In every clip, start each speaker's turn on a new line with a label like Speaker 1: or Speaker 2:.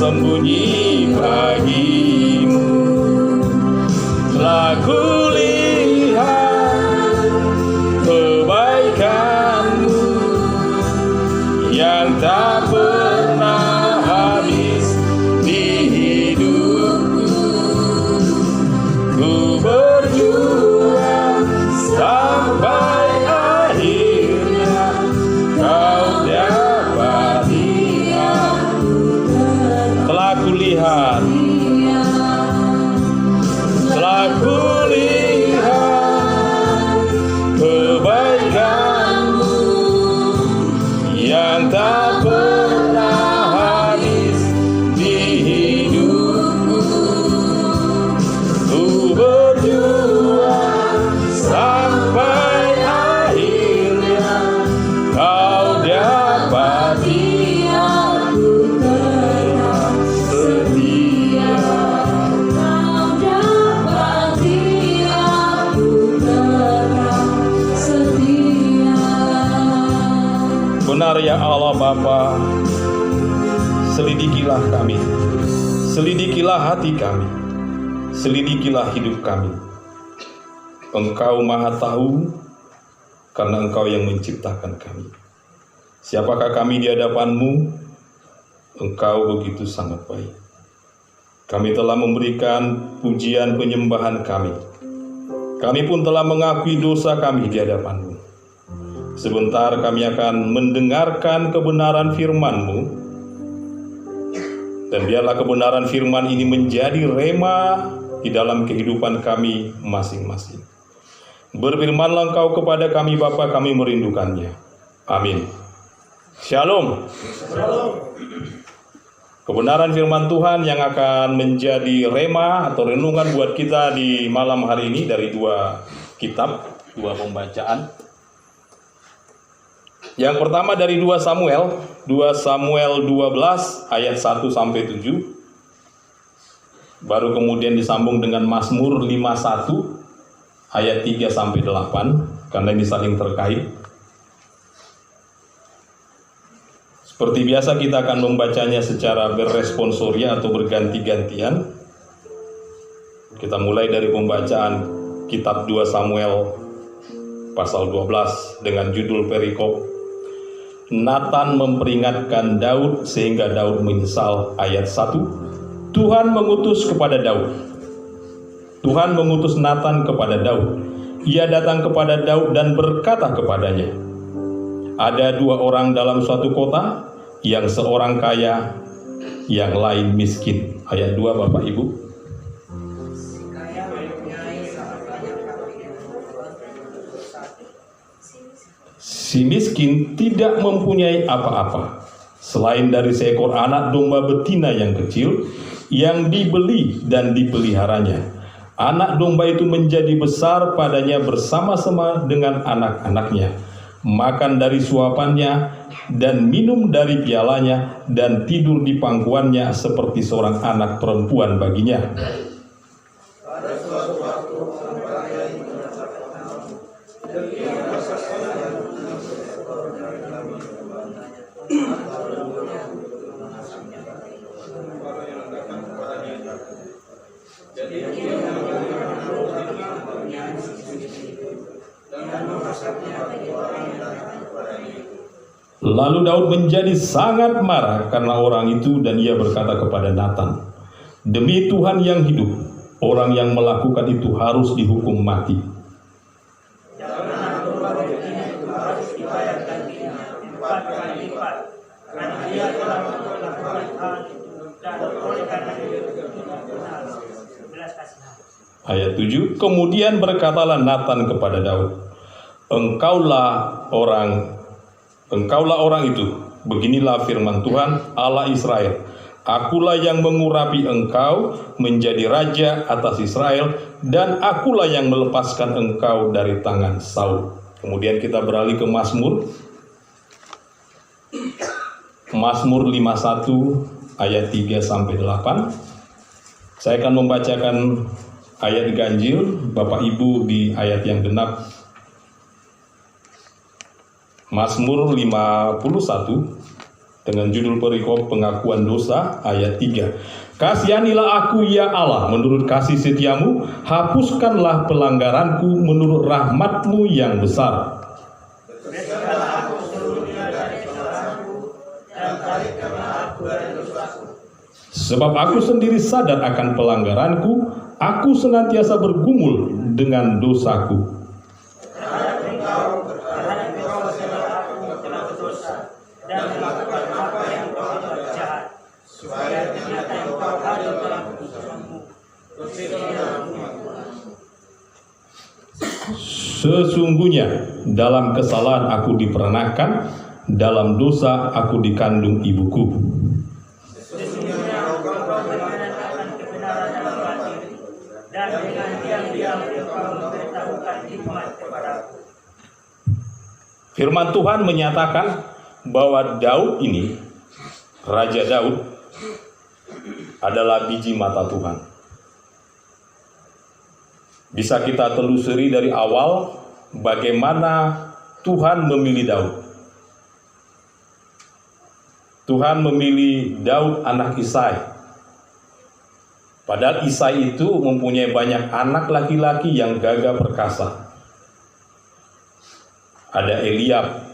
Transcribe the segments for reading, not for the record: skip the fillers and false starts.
Speaker 1: bersembunyi bagimu. Telah kulihat kebaikanmu yang tak pernah habis di hidupku. Ku berjuang sampai akhirnya kau dapati aku. Telah kulihat, telah kulihat kebaikanmu yang tak pernah habis di hidupku. Ku berjuang sampai akhirnya kau dapati aku tetap setia. Kau dapati aku tetap setia. Benar ya Allah Bapa, selidikilah kami, selidikilah hati kami, selidikilah hidup kami. Engkau Maha Tahu, karena Engkau yang menciptakan kami. Siapakah kami di hadapan-Mu? Engkau begitu sangat baik. Kami telah memberikan pujian penyembahan kami. Kami pun telah mengakui dosa kami di hadapan-Mu. Sebentar kami akan mendengarkan kebenaran firman-Mu, dan biarlah kebenaran firman ini menjadi rema di dalam kehidupan kami masing-masing. Berfirmanlah Engkau kepada kami Bapa, kami merindukannya. Amin. Shalom. Kebenaran firman Tuhan yang akan menjadi rema atau renungan buat kita di malam hari ini dari dua kitab, dua pembacaan. Yang pertama dari 2 Samuel 12 ayat 1 sampai 7. Baru kemudian disambung dengan Mazmur 51 ayat 3 sampai 8 karena ini saling terkait. Seperti biasa kita akan membacanya secara berresponsoria atau berganti-gantian. Kita mulai dari pembacaan kitab 2 Samuel pasal 12 dengan judul perikop Nathan memperingatkan Daud sehingga Daud menyesal. Ayat 1, Tuhan mengutus kepada Daud. Tuhan mengutus Nathan kepada Daud. Ia datang kepada Daud dan berkata kepadanya, ada 2 orang dalam suatu kota, yang seorang kaya, yang lain miskin. Ayat 2 Bapak Ibu. Si miskin tidak mempunyai apa-apa selain dari seekor anak domba betina yang kecil yang dibeli dan dipeliharanya. Anak domba itu menjadi besar padanya bersama-sama dengan anak-anaknya, makan dari suapannya dan minum dari pialanya dan tidur di pangkuannya seperti seorang anak perempuan baginya. Pada suatu waktu lalu Daud menjadi sangat marah karena orang itu, dan ia berkata kepada Nathan, demi Tuhan yang hidup, orang yang melakukan itu harus dihukum mati. Ayat 7, kemudian berkatalah Nathan kepada Daud, Engkaulah orang itu. Beginilah firman Tuhan Allah Israel, akulah yang mengurapi engkau menjadi raja atas Israel, dan akulah yang melepaskan engkau dari tangan Saul. Kemudian kita beralih ke Mazmur 51 ayat 3 sampai 8. Saya akan membacakan ayat ganjil, Bapak Ibu di ayat yang genap. Mazmur 51 dengan judul perikop pengakuan dosa ayat 3. Kasihanilah aku ya Allah menurut kasih setiamu, hapuskanlah pelanggaranku menurut rahmatmu yang besar. Sebab aku sendiri sadar akan pelanggaranku, aku senantiasa bergumul dengan dosaku. Sesungguhnya dalam kesalahan aku diperanakan, dalam dosa aku dikandung ibuku. Firman Tuhan menyatakan bahwa Daud ini, Raja Daud, adalah biji mata Tuhan. Bisa kita telusuri dari awal bagaimana Tuhan memilih Daud. Tuhan memilih Daud anak Isai. Padahal Isai itu mempunyai banyak anak laki-laki yang gagah perkasa. Ada Eliab,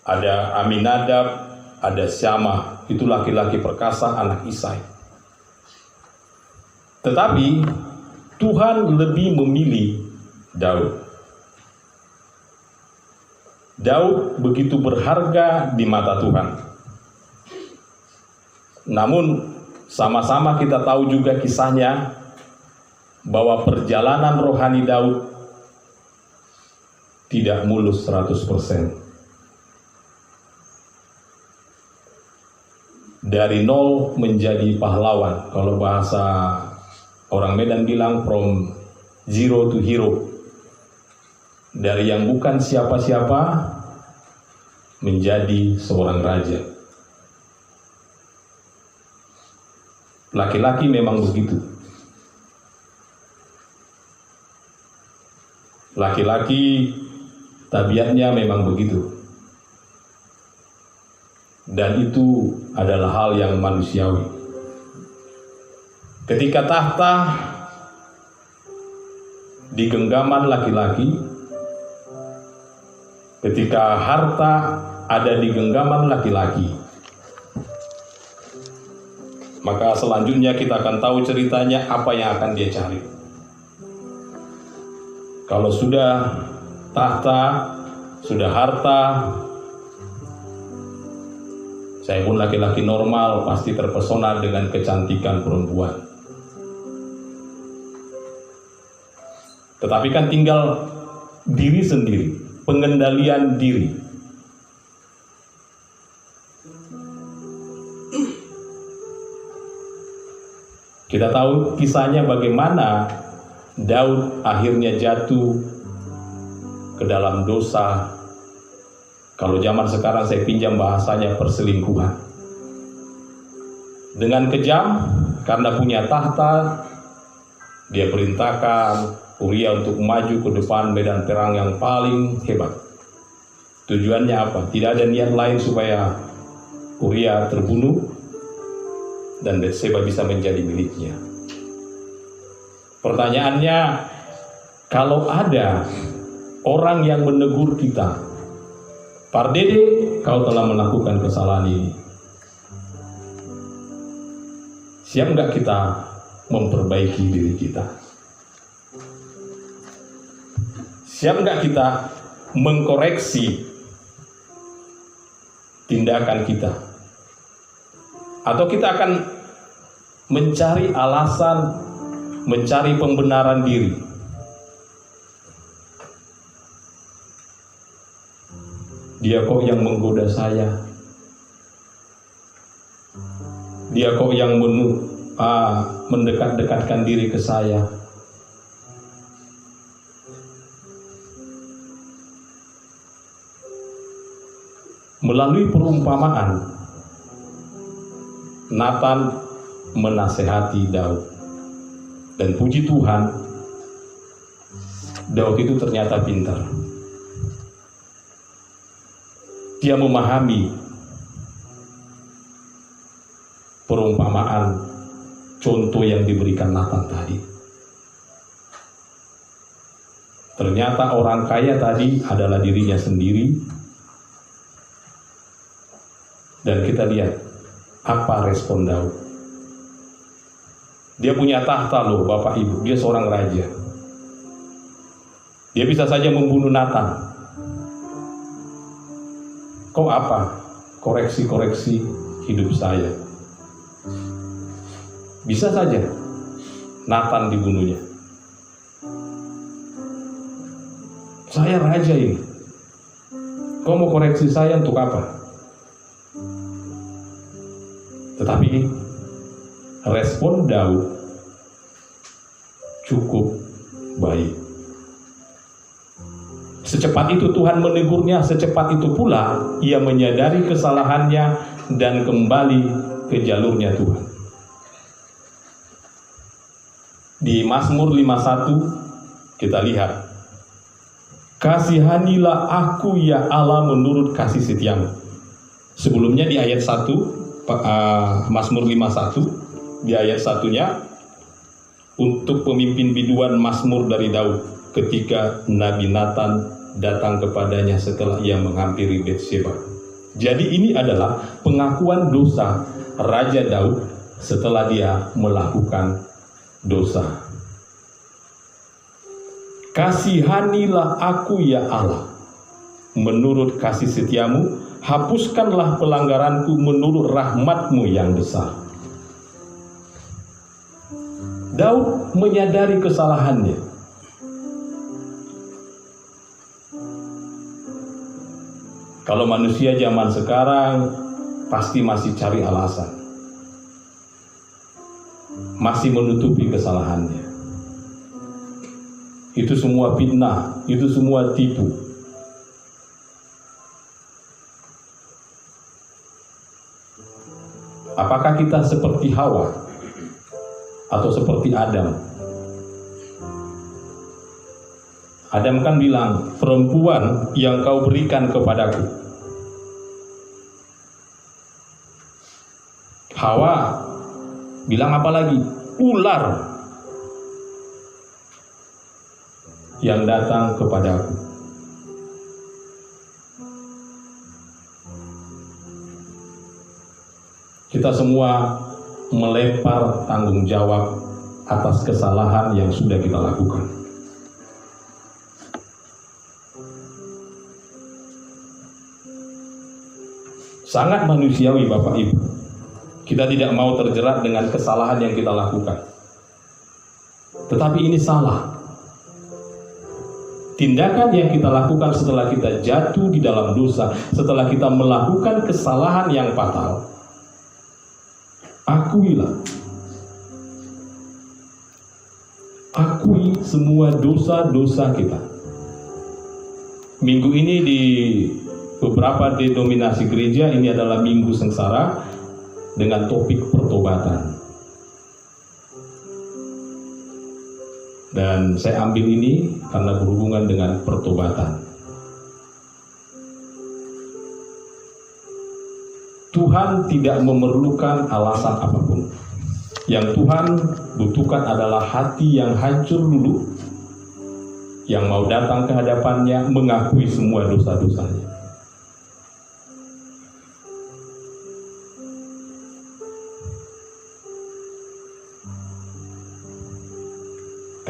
Speaker 1: ada Aminadab, ada Syama. Itu laki-laki perkasa anak Isai. Tetapi Tuhan lebih memilih Daud. Daud begitu berharga di mata Tuhan. Namun sama-sama kita tahu juga kisahnya bahwa perjalanan rohani Daud tidak mulus 100%. Dari nol menjadi pahlawan. Kalau bahasa orang Medan bilang from zero to hero. Dari yang bukan siapa-siapa menjadi seorang raja. Laki-laki memang begitu. Laki-laki tabiatnya memang begitu. Dan itu adalah hal yang manusiawi. Ketika tahta di genggaman laki-laki, ketika harta ada di genggaman laki-laki, maka selanjutnya kita akan tahu ceritanya apa yang akan dia cari. Kalau sudah tahta, sudah harta, saya pun laki-laki normal pasti terpesona dengan kecantikan perempuan. Tetapi kan tinggal diri sendiri, pengendalian diri. Kita tahu kisahnya bagaimana Daud akhirnya jatuh ke dalam dosa. Kalau zaman sekarang saya pinjam bahasanya perselingkuhan. Dengan kejam, karena punya tahta, dia perintahkan Uria untuk maju ke depan medan perang yang paling hebat. Tujuannya apa? Tidak ada niat lain supaya Uria terbunuh dan Batseba bisa menjadi miliknya. Pertanyaannya, kalau ada orang yang menegur kita, Pardede, kau telah melakukan kesalahan ini, siap nggak kita memperbaiki diri kita? Siap nggak kita mengkoreksi tindakan kita? Atau kita akan mencari alasan, mencari pembenaran diri? Dia kok yang menggoda saya, dia kok yang mendekat-dekatkan diri ke saya. Melalui perumpamaan, Nathan menasehati Daud. Dan puji Tuhan, Daud itu ternyata pintar. Dia memahami perumpamaan contoh yang diberikan Nathan tadi. Ternyata orang kaya tadi adalah dirinya sendiri. Dan kita lihat apa respon Daud. Dia punya tahta loh Bapak Ibu, dia seorang raja. Dia bisa saja membunuh Nathan. Kok apa? Koreksi-koreksi hidup saya. Bisa saja Nathan dibunuhnya. Saya raja ini. Kau mau koreksi saya untuk apa? Tetapi respon Daud cukup baik. Secepat itu Tuhan menegurnya, secepat itu pula ia menyadari kesalahannya dan kembali ke jalurnya Tuhan. Di Mazmur 51 kita lihat, kasihanilah aku ya Allah menurut kasih setiamu. Sebelumnya di ayat 1, Mazmur 51, di ayat 1-nya, untuk pemimpin biduan Mazmur dari Daud ketika Nabi Nathan datang kepadanya setelah ia menghampiri Betsheba. Jadi ini adalah pengakuan dosa Raja Daud setelah dia melakukan dosa. Kasihanilah aku ya Allah menurut kasih setiamu, hapuskanlah pelanggaranku menurut rahmatmu yang besar. Daud menyadari kesalahannya. Kalau manusia zaman sekarang pasti masih cari alasan, masih menutupi kesalahannya. Itu semua fitnah, itu semua tipu. Apakah kita seperti Hawa atau seperti Adam? Adam kan bilang, perempuan yang kau berikan kepadaku. Hawa bilang apa lagi? Ular yang datang kepadaku. Kita semua melempar tanggung jawab atas kesalahan yang sudah kita lakukan. Sangat manusiawi Bapak Ibu. Kita tidak mau terjerat dengan kesalahan yang kita lakukan. Tetapi ini salah. Tindakan yang kita lakukan setelah kita jatuh di dalam dosa, setelah kita melakukan kesalahan yang fatal, akuilah. Akui semua dosa-dosa kita. Minggu ini di beberapa denominasi gereja ini adalah Minggu Sengsara dengan topik pertobatan. Dan saya ambil ini karena berhubungan dengan pertobatan. Tuhan tidak memerlukan alasan apapun. Yang Tuhan butuhkan adalah hati yang hancur dulu, yang mau datang ke hadapannya mengakui semua dosa-dosanya.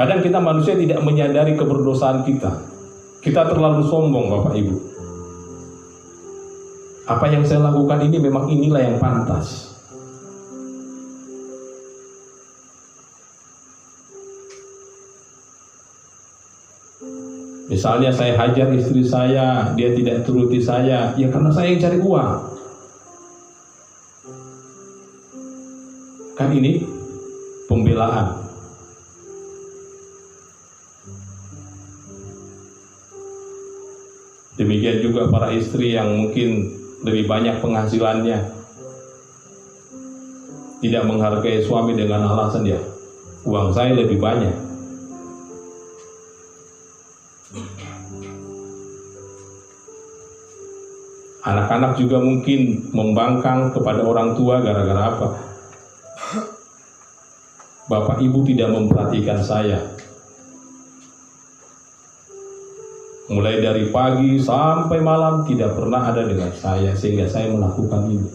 Speaker 1: Kadang kita manusia tidak menyadari keberdosaan kita. Kita terlalu sombong Bapak Ibu. Apa yang saya lakukan ini memang inilah yang pantas. Misalnya saya hajar istri saya, dia tidak turuti saya, ya karena saya yang cari uang. Kan ini pembelaan. Demikian juga para istri yang mungkin lebih banyak penghasilannya, tidak menghargai suami dengan alasan ya, uang saya lebih banyak. Anak-anak juga mungkin membangkang kepada orang tua gara-gara apa? Bapak Ibu tidak memperhatikan saya. Mulai dari pagi sampai malam tidak pernah ada dengan saya, sehingga saya melakukan ini.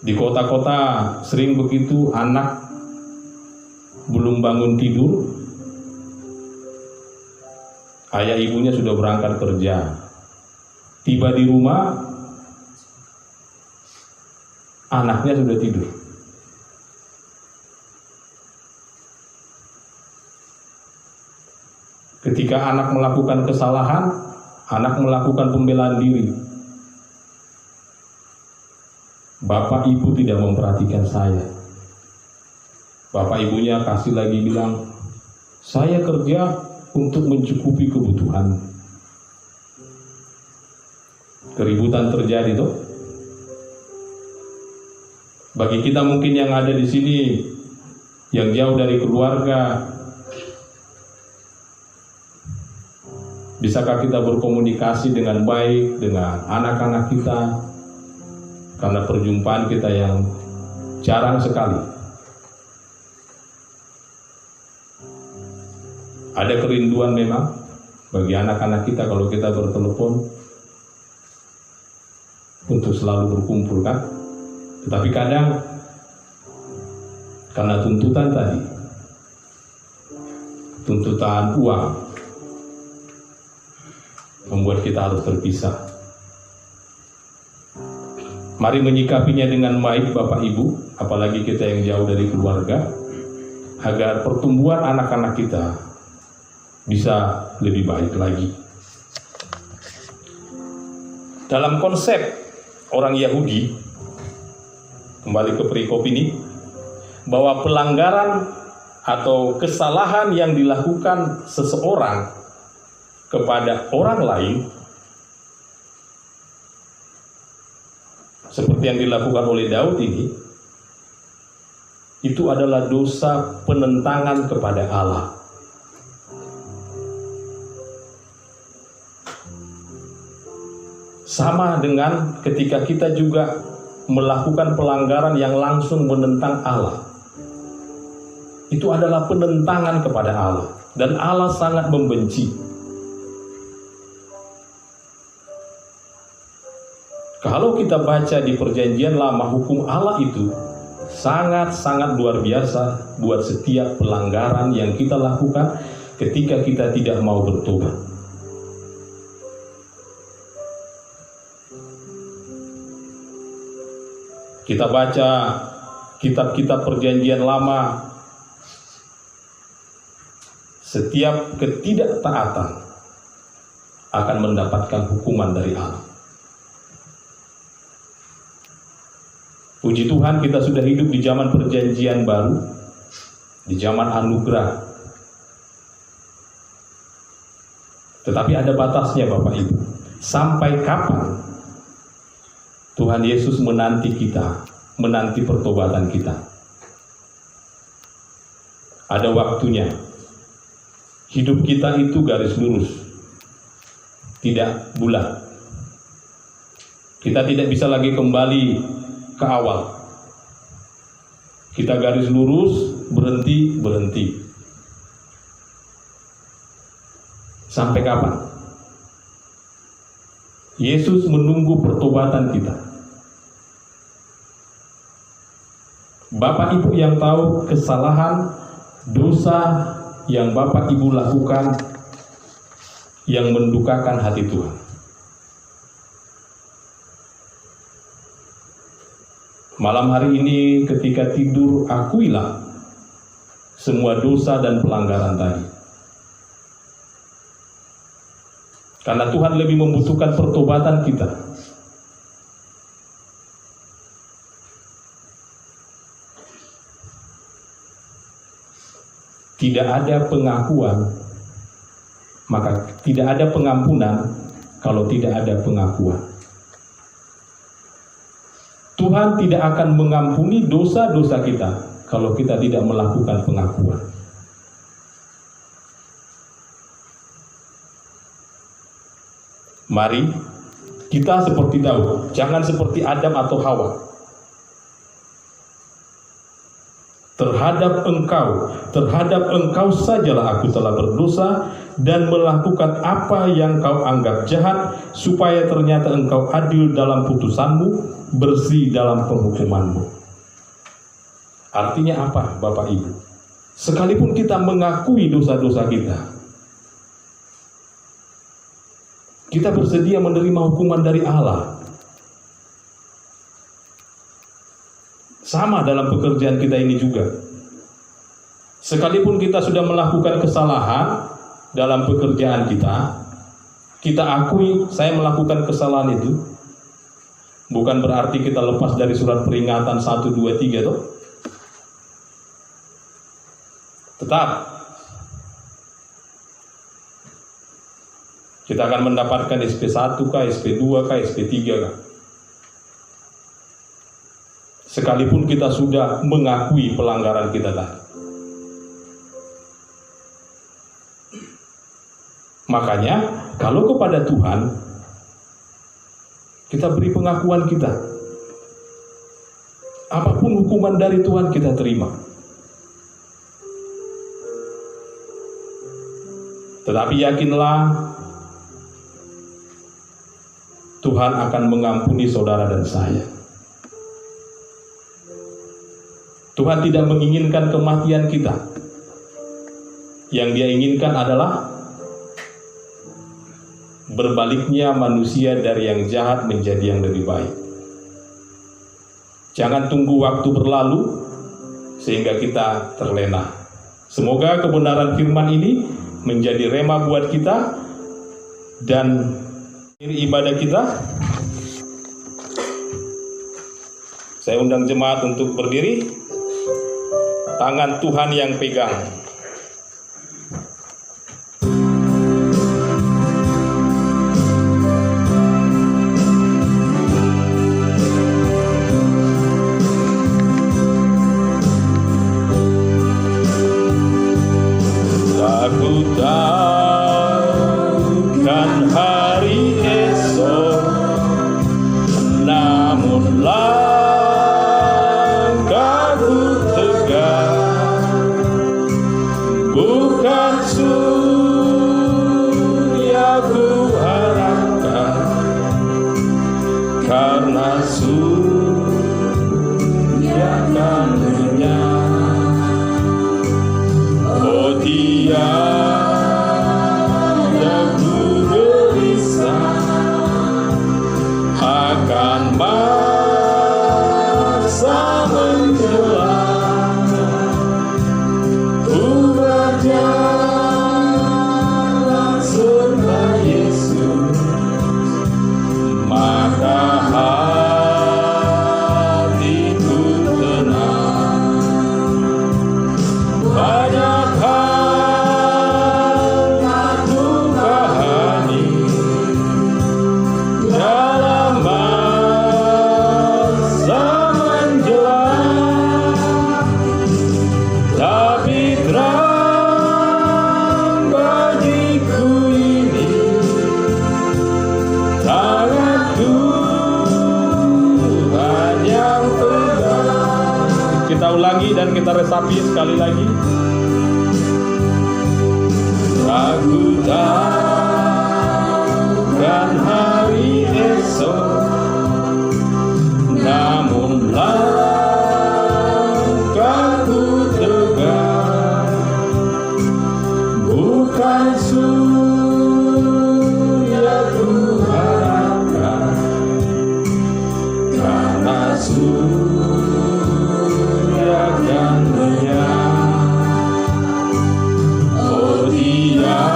Speaker 1: Di kota-kota sering begitu, anak belum bangun tidur, ayah ibunya sudah berangkat kerja. Tiba di rumah, anaknya sudah tidur. Ketika anak melakukan kesalahan, anak melakukan pembelaan diri. Bapak ibu tidak memperhatikan saya. Bapak ibunya kasih lagi bilang, saya kerja untuk mencukupi kebutuhan. Keributan terjadi tuh. Bagi kita mungkin yang ada di sini, yang jauh dari keluarga, bisakah kita berkomunikasi dengan baik dengan anak-anak kita? Karena perjumpaan kita yang jarang sekali. Ada kerinduan memang bagi anak-anak kita kalau kita bertelepon untuk selalu berkumpul kan? Tetapi kadang karena tuntutan tadi, tuntutan uang, membuat kita harus terpisah. Mari menyikapinya dengan baik Bapak Ibu, apalagi kita yang jauh dari keluarga, agar pertumbuhan anak-anak kita bisa lebih baik lagi. Dalam konsep orang Yahudi, kembali ke perikop ini, bahwa pelanggaran atau kesalahan yang dilakukan seseorang kepada orang lain, seperti yang dilakukan oleh Daud ini, itu adalah dosa penentangan kepada Allah. Sama dengan ketika kita juga melakukan pelanggaran yang langsung menentang Allah. Itu adalah penentangan kepada Allah, dan Allah sangat membenci. Kalau kita baca di Perjanjian Lama, hukum Allah itu sangat-sangat luar biasa buat setiap pelanggaran yang kita lakukan ketika kita tidak mau bertobat. Kita baca kitab-kitab Perjanjian Lama, setiap ketidaktaatan akan mendapatkan hukuman dari Allah. Puji Tuhan, kita sudah hidup di zaman perjanjian baru, di zaman anugerah. Tetapi ada batasnya Bapak Ibu. Sampai kapan Tuhan Yesus menanti kita, menanti pertobatan kita? Ada waktunya. Hidup kita itu garis lurus, tidak bulat. Kita tidak bisa lagi kembali ke awal. Kita garis lurus, berhenti. Sampai kapan? Yesus menunggu pertobatan kita. Bapak Ibu yang tahu kesalahan, dosa yang Bapak Ibu lakukan yang mendukakan hati Tuhan. Malam hari ini ketika tidur, akuilah semua dosa dan pelanggaran tadi. Karena Tuhan lebih membutuhkan pertobatan kita. Tidak ada pengakuan, maka tidak ada pengampunan kalau tidak ada pengakuan. Tuhan tidak akan mengampuni dosa-dosa kita kalau kita tidak melakukan pengakuan. Mari kita seperti Daud, jangan seperti Adam atau Hawa. terhadap engkau sajalah aku telah berdosa dan melakukan apa yang kau anggap jahat, supaya ternyata engkau adil dalam putusanmu, bersih dalam penghukumanmu. Artinya apa, Bapak Ibu? Sekalipun kita mengakui dosa-dosa kita bersedia menerima hukuman dari Allah. Sama dalam pekerjaan kita ini juga. Sekalipun kita sudah melakukan kesalahan dalam pekerjaan kita akui saya melakukan kesalahan itu. Bukan berarti kita lepas dari surat peringatan 1, 2, 3 toh. Tetap kita akan mendapatkan SP1 kah, SP2 kah, SP3 kah. Sekalipun kita sudah mengakui pelanggaran kita tadi. Makanya, kalau kepada Tuhan, kita beri pengakuan kita. Apapun hukuman dari Tuhan kita terima. Tetapi yakinlah, Tuhan akan mengampuni saudara dan saya. Tuhan tidak menginginkan kematian kita. Yang Dia inginkan adalah berbaliknya manusia dari yang jahat menjadi yang lebih baik. Jangan tunggu waktu berlalu sehingga kita terlena. Semoga kebenaran firman ini menjadi rema buat kita dan ibadah kita. Saya undang jemaat untuk berdiri. Tangan Tuhan yang pegang. Aku takkan hari esok, namun langkahku tegak, bukan surya ku harapkan, karena surya akan lenyap. Oh tiada ku gelisah akan masa menjelang, ku berjalan serta Yesus, maka hatiku tenang. Banyak hal aku kahani dalam masa menjelang, tapi terang bagiku ini tangan Tuhan yang pegang. Kita ulangi dan kita resapi sekali lagi. Aku takkan hari esok, namun langkahku tegak, bukan surya ku harapkan, karena surya akan lenyap. Oh tiada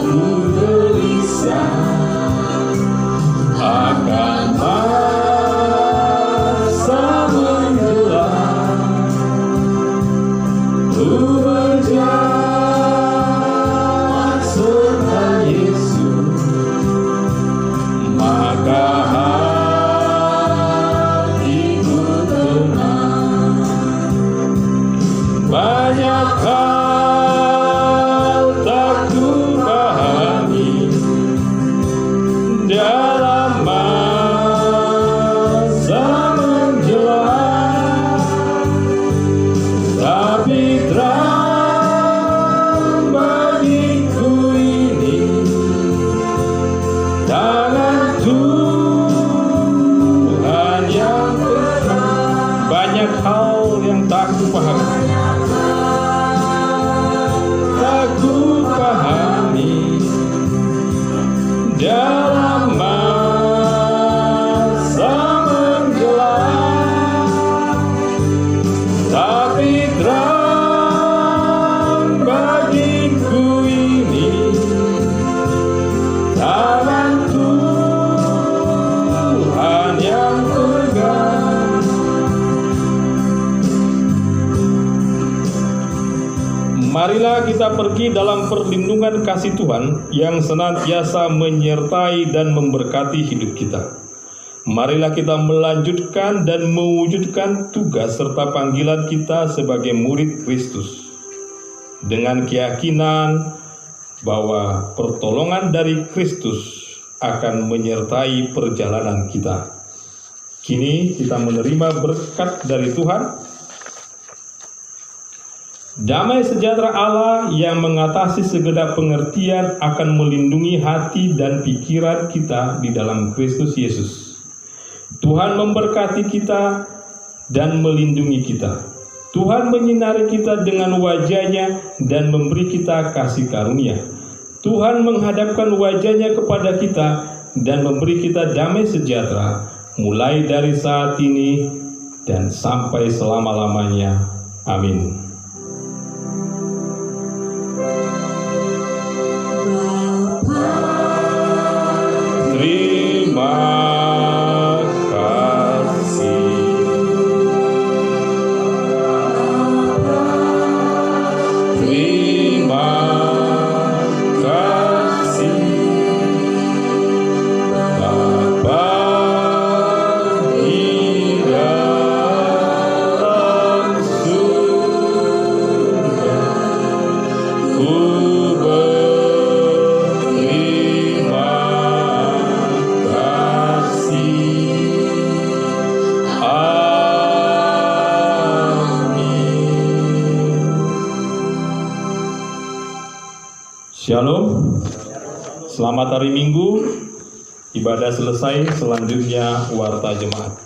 Speaker 1: ku gelisah akan masa menjelang, ku berjalan serta Yesus, maka banyak hal yang tak kupahami. Tak kupahami dalam masa menjelang, tapi terang bagiku ini tangan Tuhan yang pegang. Marilah kita pergi dalam perlindungan kasih Tuhan yang senantiasa menyertai dan memberkati hidup kita. Marilah kita melanjutkan dan mewujudkan tugas serta panggilan kita sebagai murid Kristus dengan keyakinan bahwa pertolongan dari Kristus akan menyertai perjalanan kita. Kini kita menerima berkat dari Tuhan. Damai sejahtera Allah yang mengatasi segenap pengertian akan melindungi hati dan pikiran kita di dalam Kristus Yesus. Tuhan memberkati kita dan melindungi kita. Tuhan menyinari kita dengan wajah-Nya dan memberi kita kasih karunia. Tuhan menghadapkan wajah-Nya kepada kita dan memberi kita damai sejahtera mulai dari saat ini dan sampai selama-lamanya. Amin. Shalom, selamat hari Minggu, ibadah selesai, selanjutnya warta jemaat.